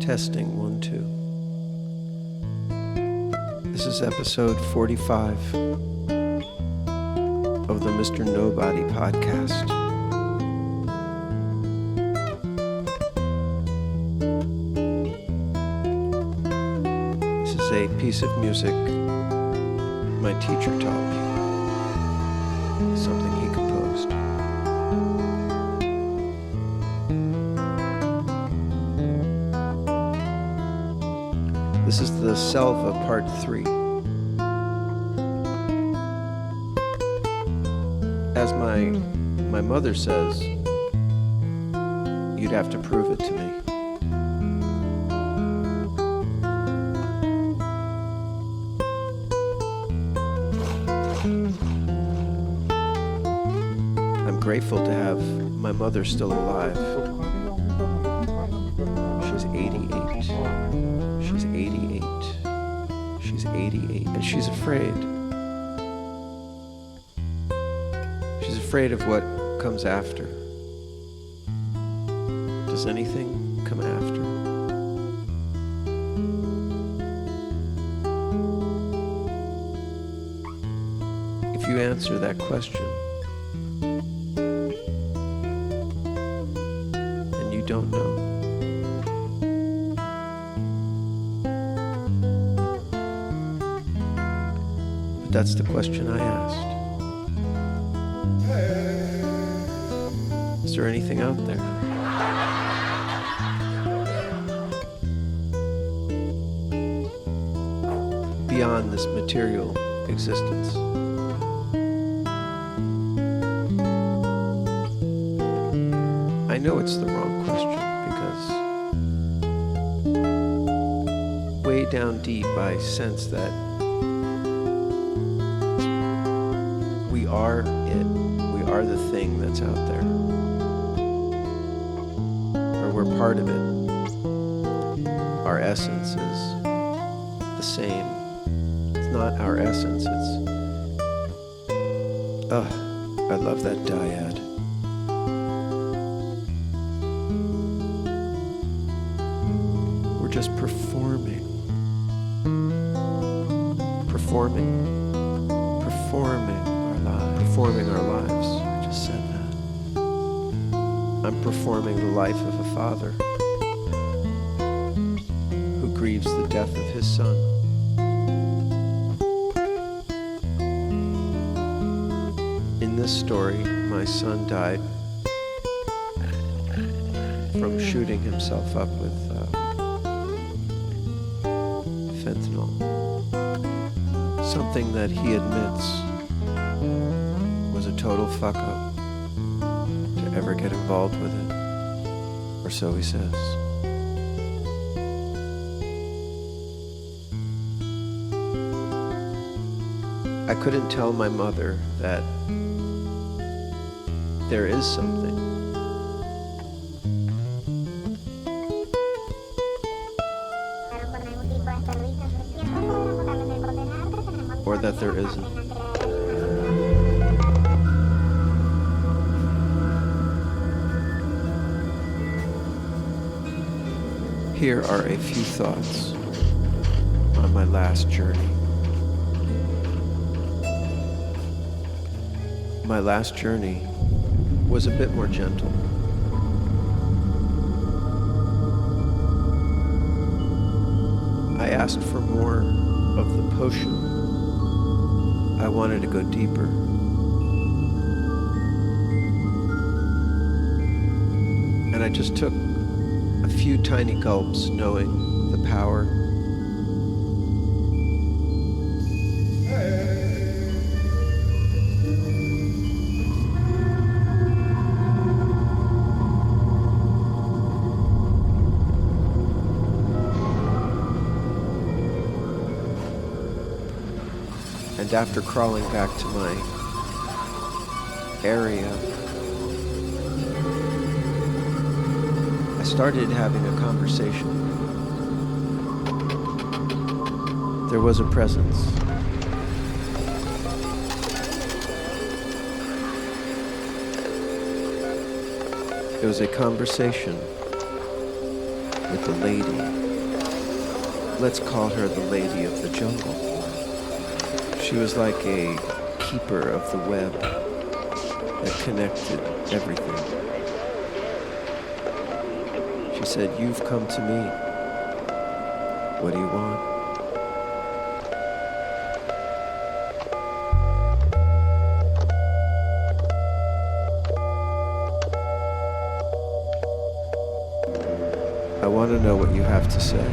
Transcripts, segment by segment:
Testing 1, 2. This is episode 45 of the Mr.Nobody podcast. This is a piece of music my teacher taught me, something he composed. This is the Selva Part 3. As my mother says, you'd have to prove it to me. I'm grateful to have my mother still alive. She's 88. She's 88. She's 88. And she's afraid. She's afraid of what comes after. Does anything come after? If you answer that question, then you don't know. That's the question I asked. Is there anything out there? Beyond this material existence? I know it's the wrong question because way down deep I sense that we are it. We are the thing that's out there. Or we're part of it. Our essence is the same. It's not our essence, it's... I love that dyad. We're just performing. Performing our lives. I just said that. I'm performing the life of a father who grieves the death of his son. In this story, my son died from shooting himself up with fentanyl. Something that he admits was a total fuck up to ever get involved with it, or so he says. I couldn't tell my mother that there is something. Or that there isn't. Here are a few thoughts on my last journey. My last journey was a bit more gentle. I asked for more of the potion. I wanted to go deeper. And I just took a few tiny gulps, knowing the power. And after crawling back to my area, I started having a conversation. There was a presence. It was a conversation with the lady. Let's call her the lady of the jungle. She was like a keeper of the web that connected everything. She said, "You've come to me. What do you want?" "I want to know what you have to say."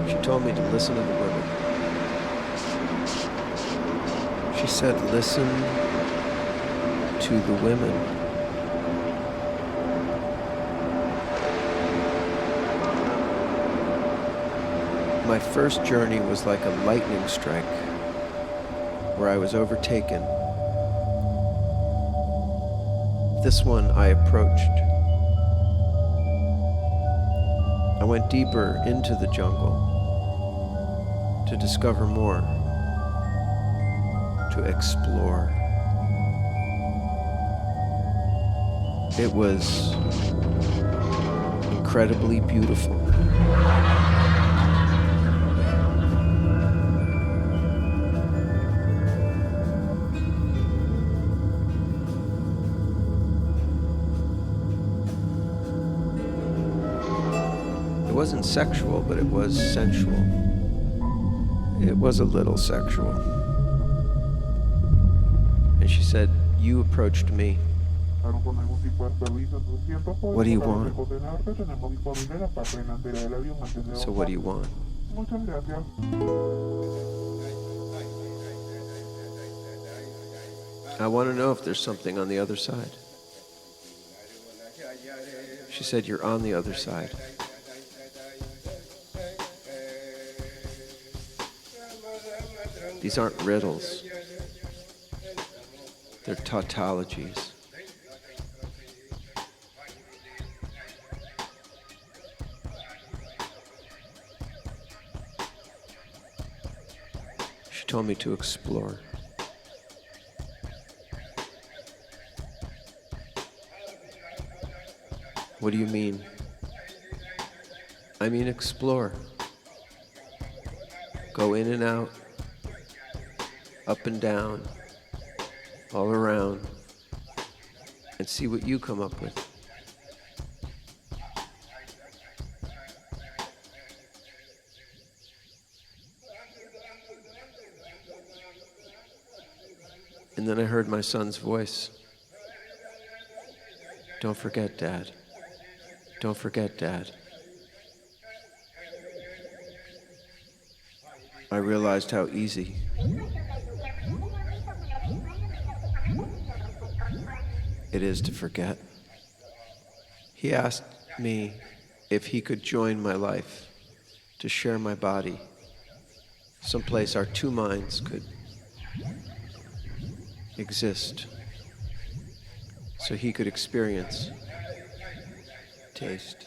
She told me to listen to the women. She said, "Listen to the women." My first journey was like a lightning strike, where I was overtaken. This one I approached. I went deeper into the jungle to discover more, to explore. It was incredibly beautiful. It wasn't sexual, but it was sensual. It was a little sexual. And she said, "You approached me. What do you want?" "So what do you want?" "I want to know if there's something on the other side." She said, "You're on the other side." These aren't riddles. They're tautologies. She told me to explore. "What do you mean?" "I mean explore. Go in and out, up and down, all around, and see what you come up with." And then I heard my son's voice. "Don't forget, Dad. Don't forget, Dad." I realized how easy it is to forget. He asked me if he could join my life, to share my body, someplace our two minds could exist, so he could experience, taste.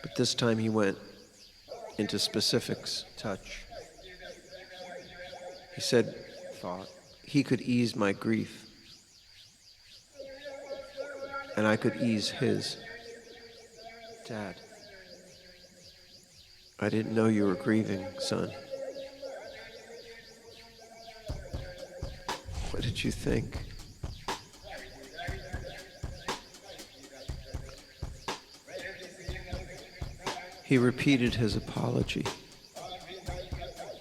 But this time he went into specifics, touch. He said, thought, he could ease my grief, and I could ease his. "Dad, I didn't know you were grieving, son. What did you think?" He repeated his apology.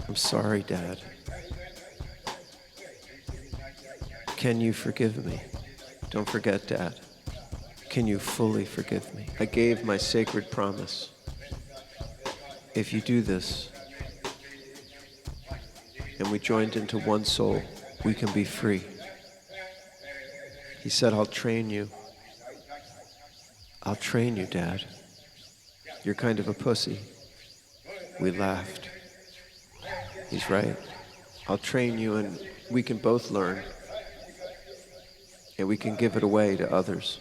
"I'm sorry, Dad. Can you forgive me? Don't forget, Dad. Can you fully forgive me?" I gave my sacred promise. If you do this, and we joined into one soul, we can be free. He said, "I'll train you. I'll train you, Dad. You're kind of a pussy." We laughed. He's right. I'll train you and we can both learn. And we can give it away to others.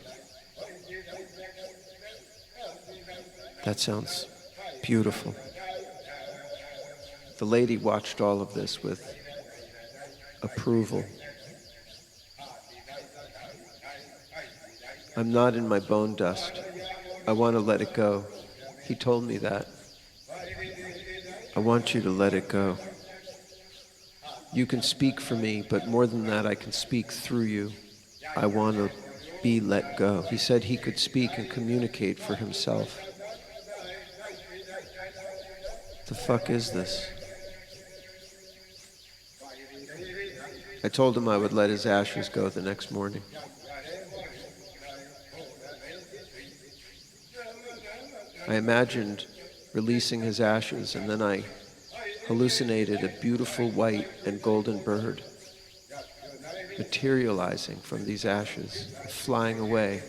That sounds beautiful. The lady watched all of this with approval. I'm not in my bone dust. I want to let it go. He told me that. I want you to let it go. You can speak for me, but more than that, I can speak through you. I want to be let go. He said he could speak and communicate for himself. The fuck is this? I told him I would let his ashes go the next morning. I imagined releasing his ashes, and then I hallucinated a beautiful white and golden bird materializing from these ashes, flying away,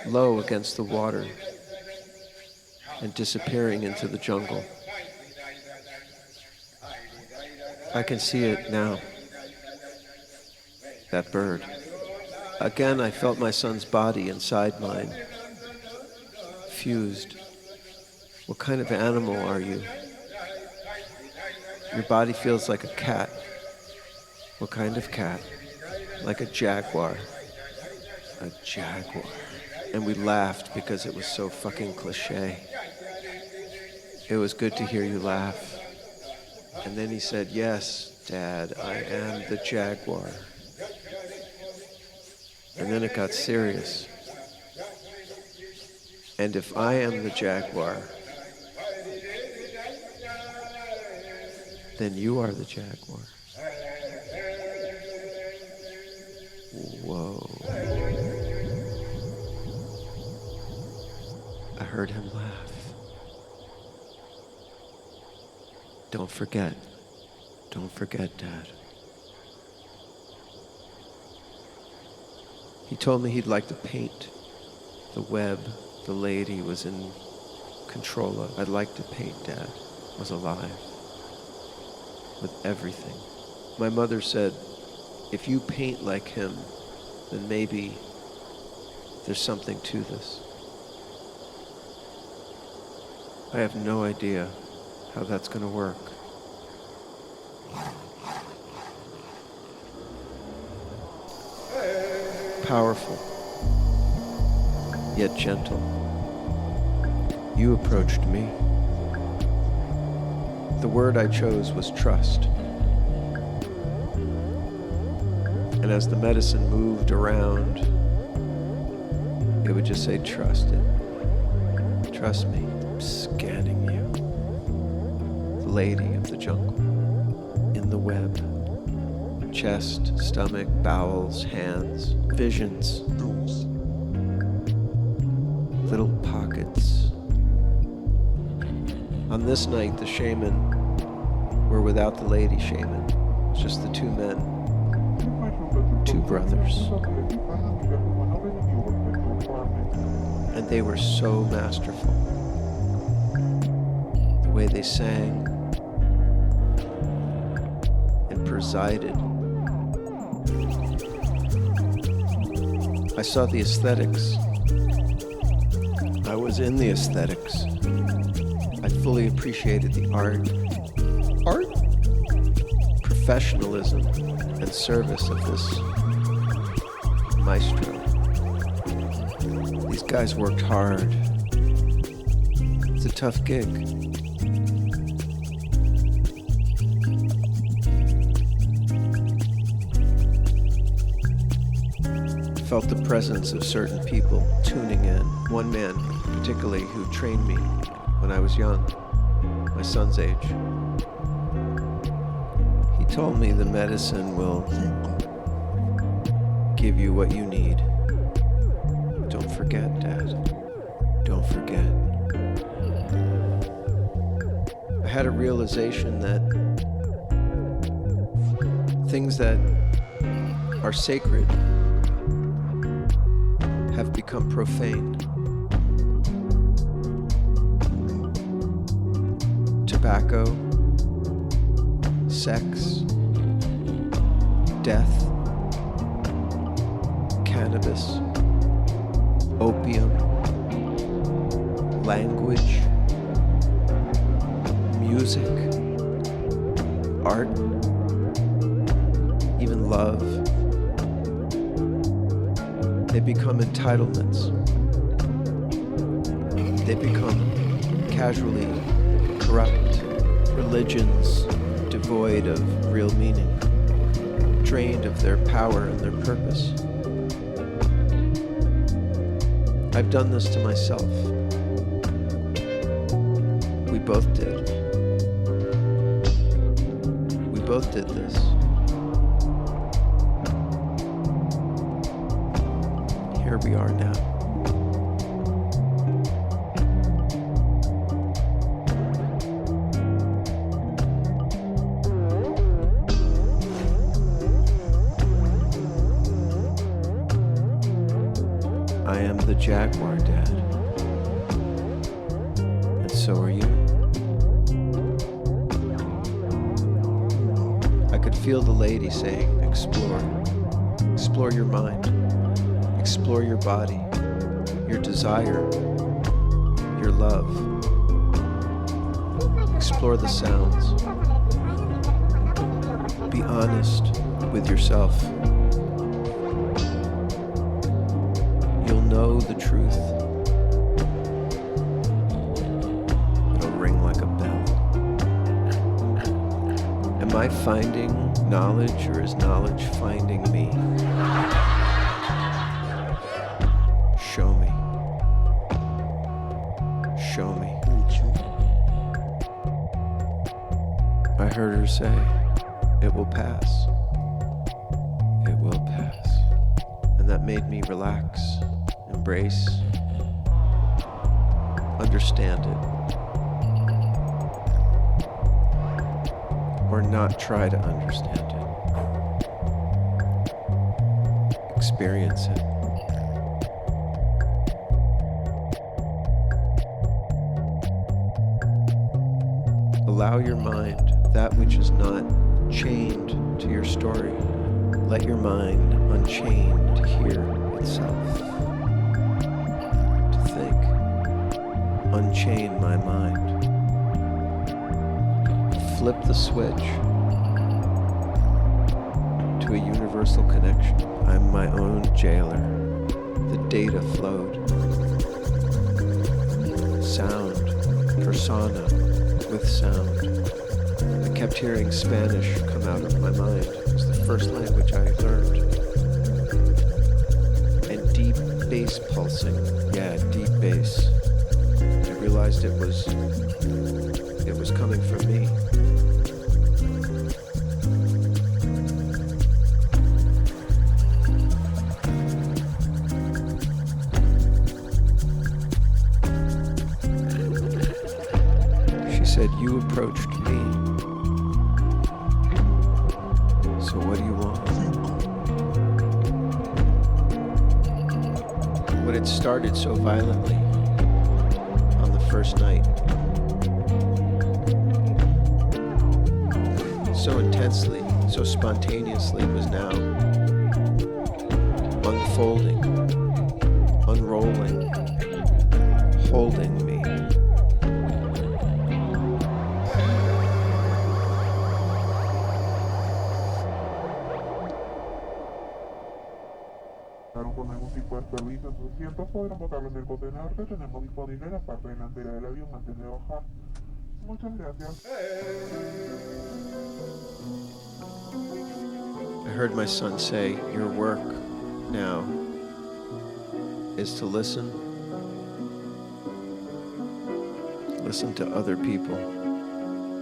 low against the water, and disappearing into the jungle. I can see it now, that bird. Again, I felt my son's body inside mine, fused. What kind of animal are you? Your body feels like a cat. What kind of cat? Like a jaguar. A jaguar. And we laughed because it was so fucking cliche. It was good to hear you laugh. And then he said, yes, Dad, I am the jaguar. And then it got serious. And if I am the jaguar, then you are the jaguar. Whoa. I heard him laugh. Don't forget. Don't forget, Dad. He told me he'd like to paint the web the lady was in control of. I'd like to paint Dad was alive with everything. My mother said, if you paint like him, then maybe there's something to this. I have no idea how that's going to work. Powerful, yet gentle. You approached me. The word I chose was trust. And as the medicine moved around, it would just say, trust it. Trust me, I'm scanning you. The lady of the jungle, in the web. Chest, stomach, bowels, hands, visions, little pockets. On this night, the shaman were without the lady shaman. It was just the two men, two brothers. And they were so masterful. The way they sang and presided. I saw the aesthetics. I was in the aesthetics. I fully appreciated the art, professionalism, and service of this maestro. These guys worked hard. It's a tough gig. Felt the presence of certain people tuning in. One man, particularly, who trained me when I was young, my son's age. He told me the medicine will give you what you need. Don't forget, Dad. Don't forget. I had a realization that things that are sacred have become profane. Tobacco, sex, death, cannabis, opium, language, music, art, even love. They become entitlements. They become casually corrupt religions devoid of real meaning, drained of their power and their purpose. I've done this to myself. We both did. We both did this. Here we are now. I am the jaguar, Dad. And so are you. I could feel the lady saying, explore. Explore your mind. Explore your body. Your desire. Your love. Explore the sounds. Be honest with yourself. You'll know the truth. It'll ring like a bell. Am I finding knowledge, or is knowledge finding me? Show me. Show me. I heard her say, it will pass. It will pass. And that made me relax. Embrace, understand it, or not try to understand it. Experience it. Allow your mind that which is not chained to your story. Let your mind unchain to hear itself. Unchain my mind. Flip the switch to a universal connection. I'm my own jailer. The data flowed. Sound, persona with sound. I kept hearing Spanish come out of my mind. It was the first language I learned. And deep bass pulsing. Yeah, deep bass. I realized it was coming from me. She said, you approached me. So what do you want? When it started so violently, first night. So intensely, so spontaneously, it was now unfolding, unrolling, holding me. Con algún tipo de desperdicios o asientos, podrán botarlo en el contenedor que tenemos disponible en la parte delantera del avión antes de bajar. Muchas gracias. I heard my son say, your work now is to listen to other people,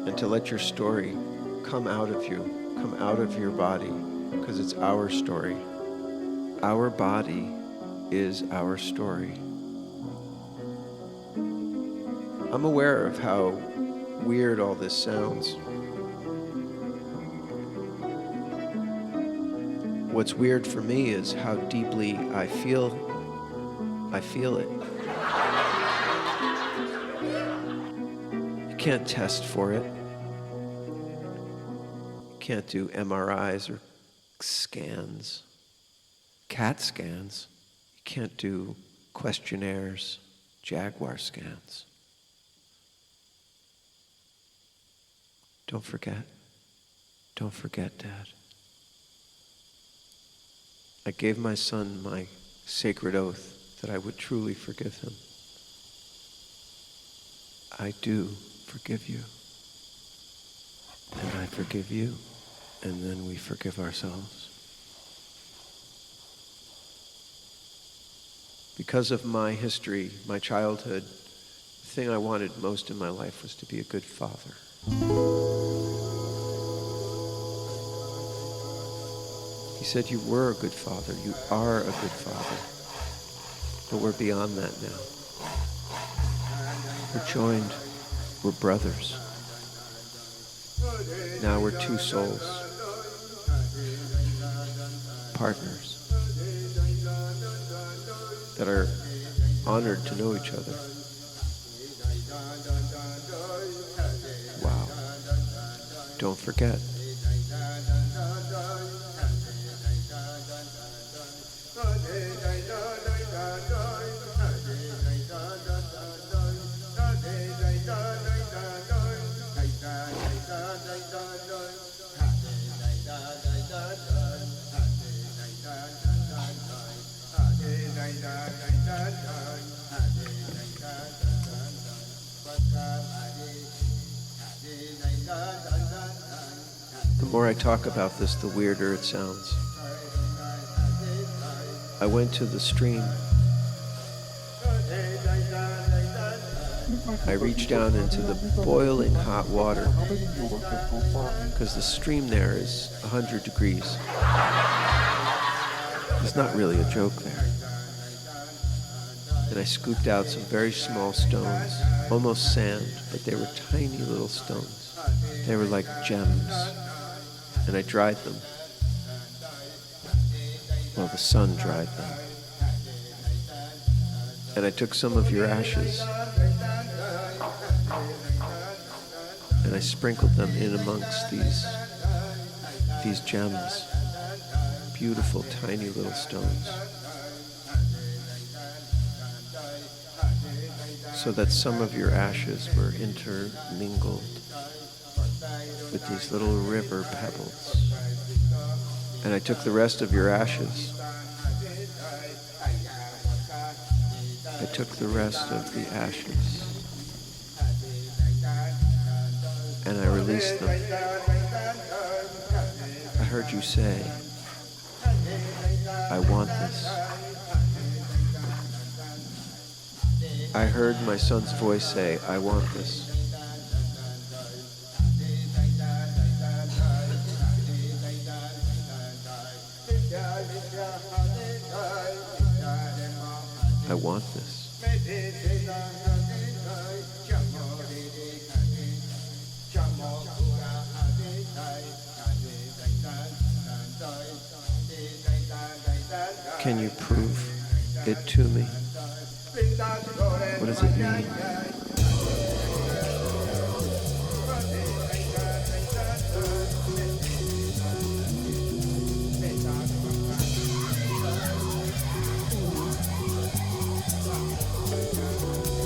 and to let your story come out of you, come out of your body, because it's our story. Our body is our story. I'm aware of how weird all this sounds. What's weird for me is how deeply I feel it. You can't test for it. You can't do MRIs or scans. CAT scans. You can't do questionnaires, jaguar scans. Don't forget, Dad. I gave my son my sacred oath that I would truly forgive him. I do forgive you. And I forgive you. And then we forgive ourselves. Because of my history, my childhood, the thing I wanted most in my life was to be a good father. He said, you were a good father. You are a good father. But we're beyond that now. We're joined. We're brothers. Now we're two souls. Partners. That are honored to know each other. Wow. Don't forget. The more I talk about this, the weirder it sounds. I went to the stream. I reached down into the boiling hot water because the stream there is 100 degrees. It's not really a joke there. And I scooped out some very small stones, almost sand, but they were tiny little stones. They were like gems. And I dried them. Well, the sun dried them. And I took some of your ashes and I sprinkled them in amongst these gems. Beautiful, tiny little stones. So that some of your ashes were intermingled with these little river pebbles. And I took the rest of your ashes. I took the rest of the ashes. And I released them. I heard you say, I want this. I heard my son's voice say, I want this. I want this. Can you prove it to me? What does it mean?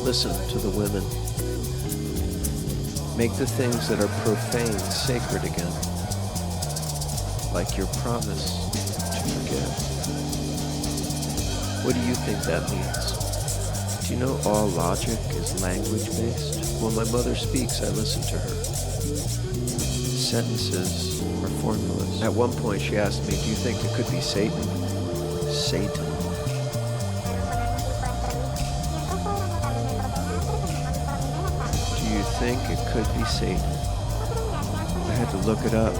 Listen to the women. Make the things that are profane sacred again, like your promise to forgive. What do you think that means? Do you know all logic is language-based? When my mother speaks, I listen to her. Sentences are formulas. At one point, she asked me, do you think it could be Satan? Satan. Do you think it could be Satan? I had to look it up.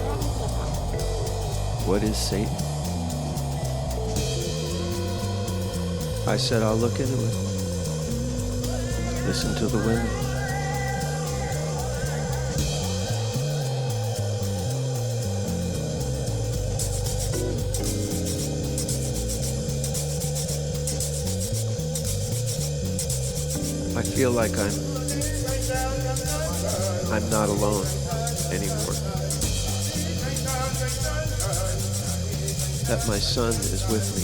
What is Satan? I said, I'll look into it. Listen to the women. I feel like I'm not alone anymore. That my son is with me.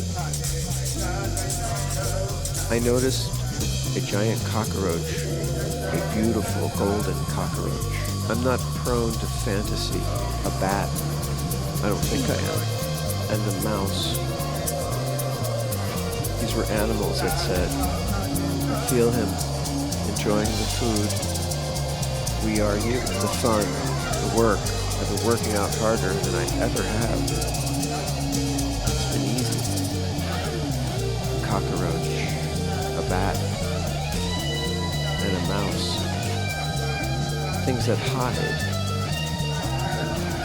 I noticed a giant cockroach, a beautiful golden cockroach. I'm not prone to fantasy. A bat. I don't think I am. And the mouse. These were animals that said, I feel him enjoying the food. We are here, the fun, the work. I've been working out harder than I ever have. It's been easy. A cockroach, a bat, and a mouse. Things that hide,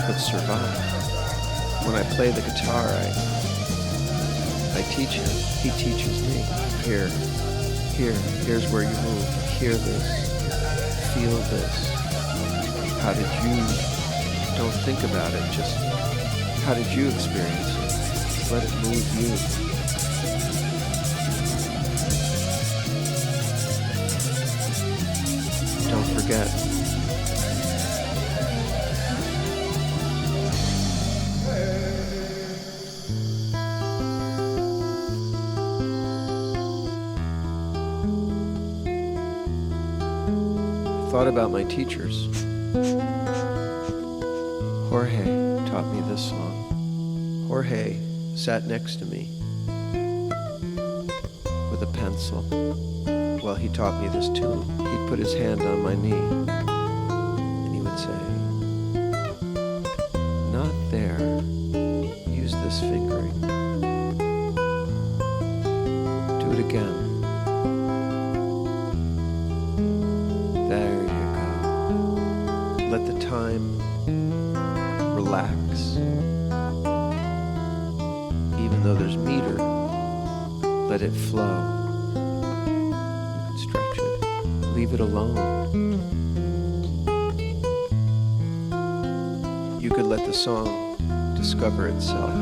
but survive. When I play the guitar, I teach him. He teaches me. Here's where you move. Hear this. Feel this. How did you? Don't think about it. Just how did you experience it? Let it move you. Don't forget. Thought about my teachers. Jorge taught me this song. Jorge sat next to me with a pencil while he taught me this tune. He'd put his hand on my knee and he would say, not there, use this fingering. Do it again. There you go. Let the time relax. Even though there's meter, let it flow. You can stretch it. Leave it alone. You could let the song discover itself.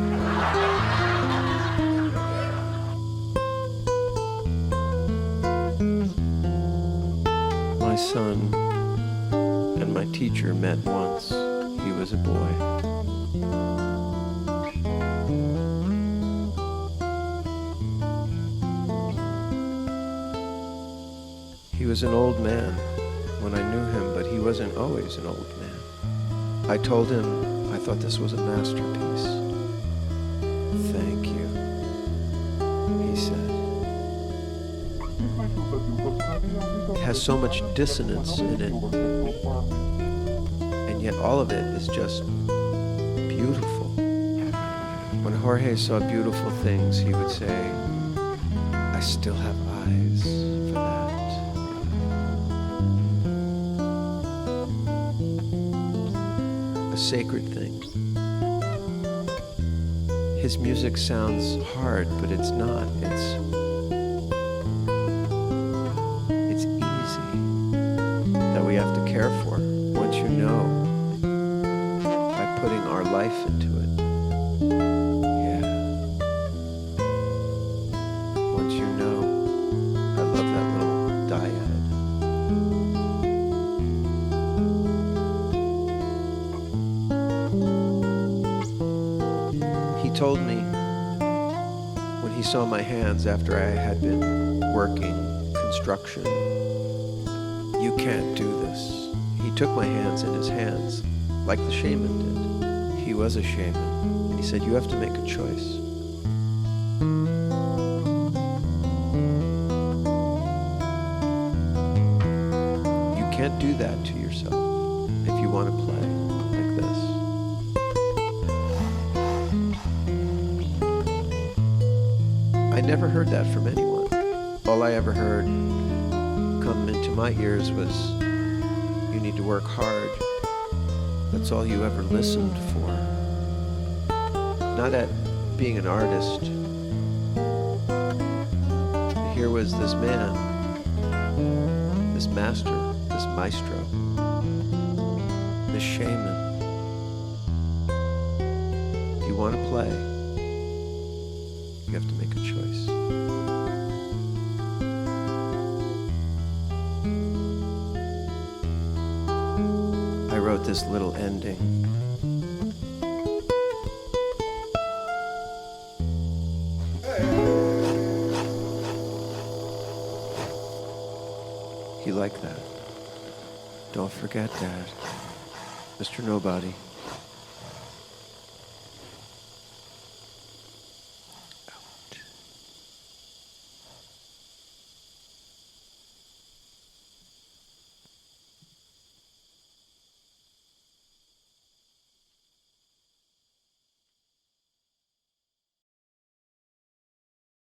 My son and my teacher met once. He was a boy. He was an old man when I knew him, but he wasn't always an old man. I told him I thought this was a masterpiece. Thank you, he said. It has so much dissonance in it, and yet all of it is just beautiful. When Jorge saw beautiful things, he would say, I still have eyes for that. A sacred thing. His music sounds hard, but it's not. It's easy. That we have to care for once you know, by putting our life into it. Yeah. Once you know, I love that little dyad. He told me when he saw my hands after I had been working construction, you can't do this. He took my hands in his hands, like the shaman did. He was a shaman, and he said, you have to make a choice. You can't do that to yourself if you want to play like this. I never heard that from anyone. All I ever heard come into my ears was, you need to work hard. That's all you ever listened for. Not at being an artist. Here was this man, this master, this maestro, this shaman. If you want to play, you have to make a choice. I wrote this little ending. You like that? Don't forget, Dad. Mr. Nobody.